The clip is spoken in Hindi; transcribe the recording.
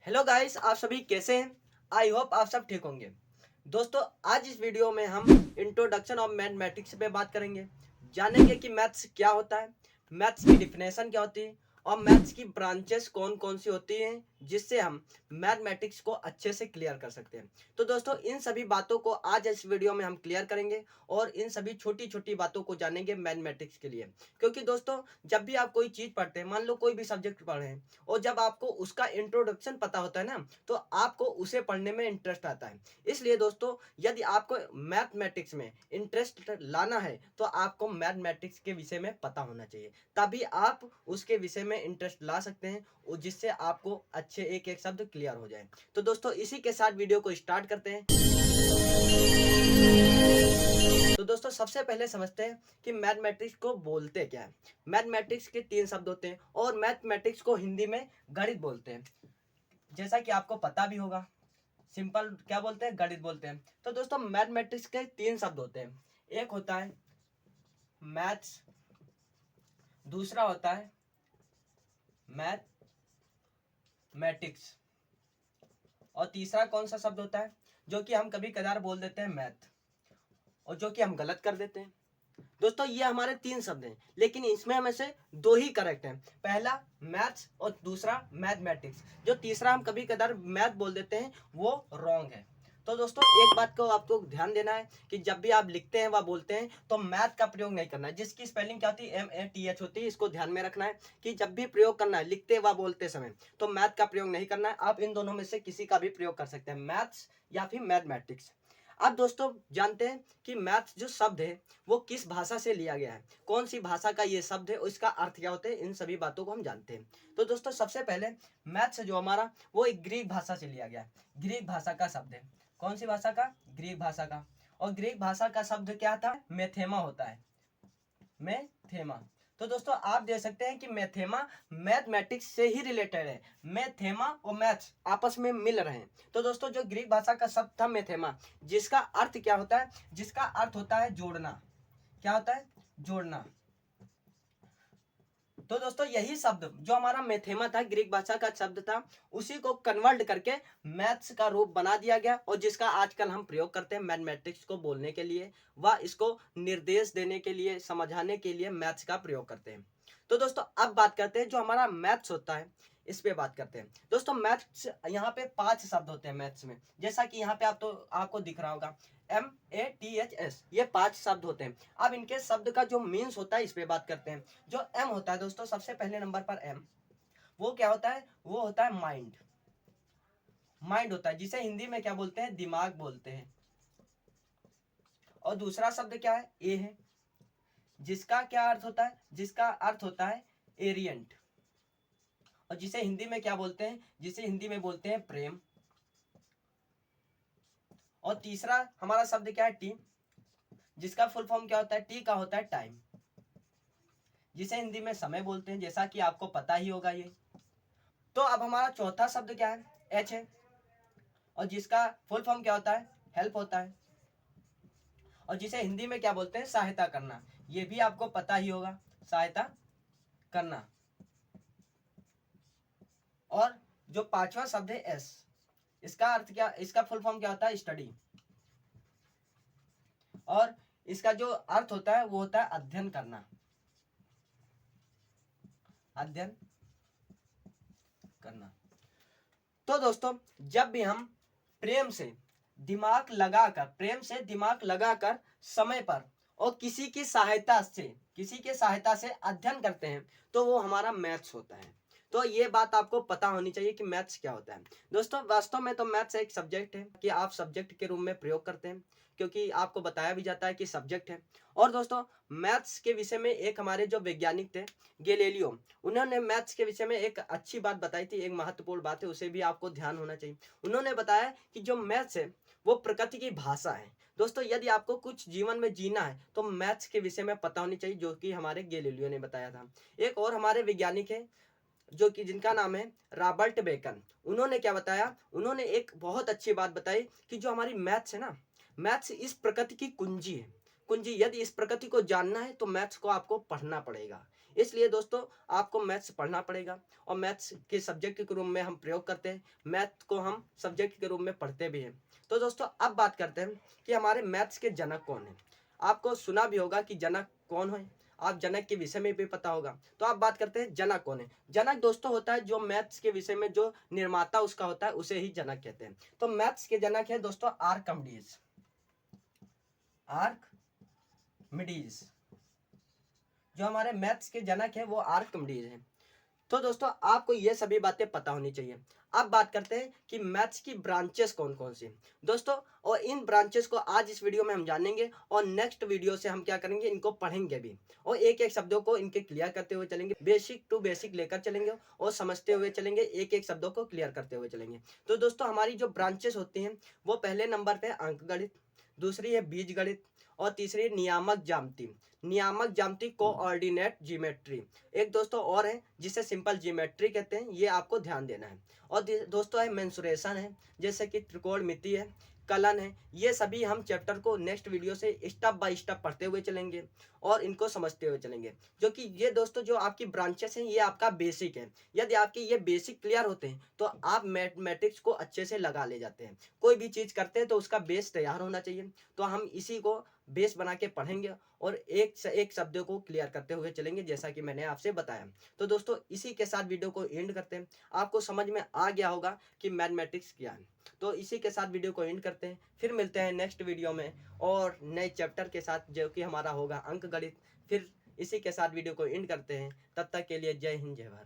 हेलो गाइस, आप सभी कैसे हैं। आई होप आप सब ठीक होंगे। दोस्तों, आज इस वीडियो में हम इंट्रोडक्शन ऑफ मैथमेटिक्स पे बात करेंगे। जानेंगे कि मैथ्स क्या होता है, मैथ्स की डिफिनेशन क्या होती है और मैथ्स की ब्रांचेस कौन कौन सी होती हैं, जिससे हम मैथमेटिक्स को अच्छे से क्लियर कर सकते हैं। तो दोस्तों, इन सभी बातों को आज इस वीडियो में हम क्लियर करेंगे और इन सभी छोटी छोटी बातों को जानेंगे मैथमेटिक्स के लिए। क्योंकि दोस्तों, जब भी आप कोई चीज़ पढ़ते हैं, मान लो कोई भी सब्जेक्ट पढ़ रहे हैं और जब आपको उसका इंट्रोडक्शन पता होता है ना, तो आपको उसे पढ़ने में इंटरेस्ट आता है। इसलिए दोस्तों, यदि आपको मैथमेटिक्स में इंटरेस्ट लाना है तो आपको मैथमेटिक्स के विषय में पता होना चाहिए, तभी आप उसके विषय में इंटरेस्ट ला सकते हैं और जिससे आपको अच्छे एक एक शब्द क्लियर हो जाए। तो दोस्तों, इसी के साथ वीडियो को स्टार्ट करते हैं। तो दोस्तों, सबसे पहले समझते हैं कि मैथमेटिक्स को बोलते क्या है। मैथमेटिक्स के तीन शब्द होते हैं और मैथमेटिक्स को हिंदी में गणित बोलते हैं, जैसा कि आपको पता भी होगा। सिंपल क्या बोलते हैं, गणित बोलते हैं। तो दोस्तों, मैथमेटिक्स के तीन शब्द होते हैं। एक होता है मैथ्स, दूसरा होता है मैथमेटिक्स और तीसरा कौन सा शब्द होता है जो कि हम कभी कदार बोल देते हैं मैथ, और जो कि हम गलत कर देते हैं। दोस्तों, ये हमारे तीन शब्द हैं, लेकिन इसमें हमें से दो ही करेक्ट हैं। पहला मैथ्स और दूसरा मैथमेटिक्स। जो तीसरा हम कभी कदार मैथ बोल देते हैं वो रॉन्ग है। तो दोस्तों, एक बात को आपको ध्यान देना है कि जब भी आप लिखते हैं व बोलते हैं तो मैथ का प्रयोग नहीं करना है, जिसकी स्पेलिंग क्या होती है, MATH होती है। इसको ध्यान में रखना है कि जब भी प्रयोग करना है लिखते व बोलते समय, तो मैथ का प्रयोग नहीं करना है। आप इन दोनों में से किसी का भी प्रयोग कर सकते हैं, मैथ्स या फिर मैथमेटिक्स। अब दोस्तों, जानते हैं कि मैथ्स जो शब्द है वो किस भाषा से लिया गया है, कौन सी भाषा का ये शब्द है और इसका अर्थ क्या होता है, इन सभी बातों को हम जानते हैं। तो दोस्तों, सबसे पहले मैथ्स जो हमारा वो एक ग्रीक भाषा से लिया गया है। ग्रीक भाषा का शब्द है। कौन सी भाषा का, ग्रीक भाषा का। और ग्रीक भाषा का शब्द क्या था, मैथेमा होता है, मैथेमा। तो दोस्तों, आप देख सकते हैं कि मैथेमा मैथमेटिक्स से ही रिलेटेड है। मैथेमा और मैथ्स आपस में मिल रहे हैं। तो दोस्तों, जो ग्रीक भाषा का शब्द था मैथेमा, जिसका अर्थ क्या होता है, जिसका अर्थ होता है जोड़ना। क्या होता है, जोड़ना। तो दोस्तों, यही शब्द जो हमारा मैथेमा था, ग्रीक भाषा का शब्द था, उसी को कन्वर्ट करके मैथ्स का रूप बना दिया गया और जिसका आजकल हम प्रयोग करते हैं मैथमेटिक्स को बोलने के लिए व इसको निर्देश देने के लिए, समझाने के लिए मैथ्स का प्रयोग करते हैं। तो दोस्तों, अब बात करते हैं जो हमारा मैथ्स होता है, इस पे बात करते हैं। दोस्तों, मैथ्स यहाँ पे 5 शब्द होते हैं मैथ्स में, जैसा कि यहाँ पे आपको दिख रहा होगा MATHS, ये 5 शब्द होते हैं। अब इनके शब्द का जो मीन्स होता है इस पे बात करते हैं। जो M होता है दोस्तों, सबसे पहले नंबर पर M, वो क्या होता है, वो होता है माइंड। माइंड होता है, जिसे हिंदी में क्या बोलते हैं, दिमाग बोलते हैं। और दूसरा शब्द क्या है, ए है, जिसका क्या अर्थ होता है, जिसका अर्थ होता है एरियंट, और जिसे हिंदी में क्या बोलते हैं, जिसे हिंदी में बोलते हैं प्रेम। और तीसरा हमारा शब्द क्या है, टी, जिसका फुल फॉर्म क्या होता है, टी का होता है टाइम, जिसे हिंदी में समय बोलते हैं, जैसा कि आपको पता ही होगा ये। तो अब हमारा चौथा शब्द क्या है, एच है, और जिसका फुल फॉर्म क्या होता है, हेल्प होता है, और जिसे हिंदी में क्या बोलते हैं, सहायता करना। ये भी आपको पता ही होगा, सहायता करना। और जो पांचवा शब्द है एस, इसका अर्थ क्या, इसका फुल फॉर्म क्या होता है, स्टडी, और इसका जो अर्थ होता है वो होता है अध्ययन करना, अध्ययन करना। तो दोस्तों, जब भी हम प्रेम से प्रेम से दिमाग लगाकर समय पर और किसी की सहायता से अध्ययन करते हैं, तो वो हमारा मैथ्स होता है। तो ये बात आपको पता होनी चाहिए कि मैथ्स क्या होता है। दोस्तों, वास्तव में तो मैथ्स एक सब्जेक्ट है कि आप सब्जेक्ट के रूप में प्रयोग करते हैं, क्योंकि आपको बताया भी जाता है कि सब्जेक्ट है। और दोस्तों, मैथ्स के विषय में एक हमारे जो वैज्ञानिक थे, गैलीलियो, उन्होंने मैथ्स के विषय में एक अच्छी बात बताई थी, एक महत्वपूर्ण बात है, उसे भी आपको ध्यान होना चाहिए। उन्होंने बताया कि जो मैथ्स है वो प्रकृति की भाषा है। दोस्तों, यदि आपको कुछ जीवन में जीना है तो मैथ्स के विषय में पता होनी चाहिए, जो कि हमारे गैलीलियो ने बताया था। एक और हमारे वैज्ञानिक है जो कि जिनका नाम है रॉबर्ट बेकन। उन्होंने क्या बताया, उन्होंने एक बहुत अच्छी बात बताई कि जो हमारी मैथ्स है ना, मैथ्स इस प्रकृति की कुंजी है। कुंजी, यदि इस प्रकृति को जानना है तो मैथ्स को आपको पढ़ना पड़ेगा। इसलिए दोस्तों आपको मैथ्स पढ़ना पड़ेगा, और मैथ्स के सब्जेक्ट के रूप में हम प्रयोग करते हैं, मैथ को हम सब्जेक्ट के रूप में पढ़ते भी हैं। तो दोस्तों अब बात करते हैं कि हमारे मैथ्स के जनक कौन है। आपको सुना भी होगा कि जनक कौन है, आप जनक के विषय में भी पता होगा। तो आप बात करते हैं जनक कौन है। जनक दोस्तों होता है जो मैथ्स के विषय में जो निर्माता उसका होता है, उसे ही जनक कहते हैं। तो मैथ्स के जनक है दोस्तों आर्किमिडीज। आर्किमिडीज जो हमारे मैथ्स के जनक है वो आर्किमिडीज है। तो दोस्तों आपको ये सभी बातें पता होनी चाहिए। अब बात करते हैं कि मैथ्स की ब्रांचेस कौन कौन सी दोस्तों, और इन ब्रांचेस को आज इस वीडियो में हम जानेंगे, और नेक्स्ट वीडियो से हम क्या करेंगे, इनको पढ़ेंगे भी, और एक एक शब्दों को इनके क्लियर करते हुए चलेंगे, बेसिक टू बेसिक लेकर चलेंगे और समझते हुए चलेंगे, एक एक शब्दों को क्लियर करते हुए चलेंगे। तो दोस्तों हमारी जो ब्रांचेस होती हैं वो पहले नंबर पे अंक गणित, दूसरी है बीज गणित, और तीसरी नियामक ज्यामिति। नियामक ज्यामिति कोऑर्डिनेट ज्योमेट्री। एक दोस्तों और है जिसे सिंपल ज्योमेट्री कहते हैं, ये आपको ध्यान देना है। और दोस्तों है मेंसुरेशन है, जैसे कि त्रिकोणमिति है, कलन है। ये सभी हम चैप्टर को नेक्स्ट वीडियो से स्टेप बाय स्टेप पढ़ते हुए चलेंगे और इनको समझते हुए चलेंगे, जो कि ये दोस्तों जो आपकी ब्रांचेस हैं ये आपका बेसिक है। यदि आपके ये बेसिक क्लियर होते हैं तो आप मैथमेटिक्स को अच्छे से लगा ले जाते हैं। कोई भी चीज़ करते हैं तो उसका बेस तैयार होना चाहिए। तो हम इसी को बेस बना के पढ़ेंगे और एक से एक शब्दों को क्लियर करते हुए चलेंगे, जैसा कि मैंने आपसे बताया। तो दोस्तों इसी के साथ वीडियो को एंड करते हैं। आपको समझ में आ गया होगा कि मैथमेटिक्स क्या है। तो इसी के साथ वीडियो को एंड करते हैं, फिर मिलते हैं नेक्स्ट वीडियो में और नए चैप्टर के साथ, जो कि हमारा होगा अंक गणित। फिर इसी के साथ वीडियो को एंड करते हैं। तब तक के लिए जय हिंद, जय भारत।